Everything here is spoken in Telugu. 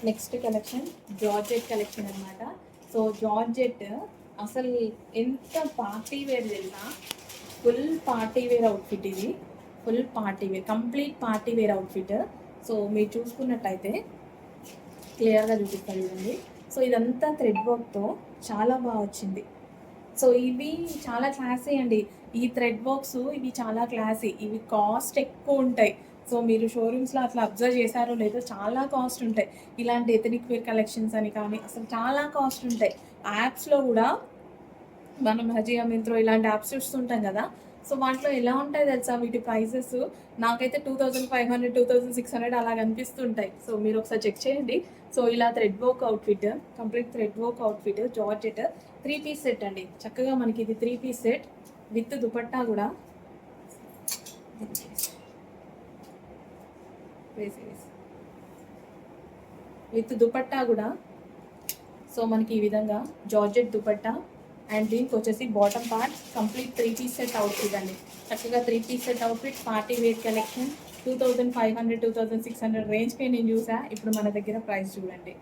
నెక్స్ట్ కలెక్షన్ జార్జెట్ కలెక్షన్ అనమాట. సో జార్జెట్ అసలు ఎంత పార్టీ వేర్ తెలుసా, ఫుల్ పార్టీ వేర్ అవుట్ఫిట్ ఇది. Full party wear, complete party wear outfit. So మీరు చూసుకున్నట్టయితే క్లియర్గా చూపిస్తారు చూడండి. సో ఇదంతా థ్రెడ్ వర్క్తో చాలా బాగా వచ్చింది. సో ఇవి చాలా క్లాసీ అండి. ఈ థ్రెడ్ వర్క్స్ ఇవి చాలా క్లాసీ, ఇవి కాస్ట్ ఎక్కువ ఉంటాయి. సో మీరు షోరూమ్స్లో అట్లా అబ్జర్వ్ చేశారో లేదో చాలా కాస్ట్ ఉంటాయి. ఇలాంటి ఎథనిక్ వేర్ కలెక్షన్స్ అని కానీ అసలు చాలా కాస్ట్ ఉంటాయి. యాప్స్లో కూడా మనం హజియా మింత్రో ఇలాంటి యాప్స్ చూస్తుంటాం కదా. సో వాటిలో ఎలా ఉంటాయి తెలుసా వీటి ప్రైజెస్, నాకైతే 2500 2600 అలా కనిపిస్తుంటాయి. సో మీరు ఒకసారి చెక్ చేయండి. సో ఇలా thread work outfit, complete thread work outfit georgette 3 piece set అండి. చక్కగా మనకి ఇది 3 పీస్ సెట్ విత్ దుపట్టా కూడా. విత్ దుపట్టా కూడా. సో మనకి ఈ విధంగా జార్జెట్ దుపట్టా అండ్ దీనికి వచ్చేసి bottom part complete 3 piece set outfit అండి. చక్కగా 3 piece set outfit party wear collection 2500 2600 రేంజ్కే నేను చూసా. ఇప్పుడు మన దగ్గర ప్రైస్ చూడండి.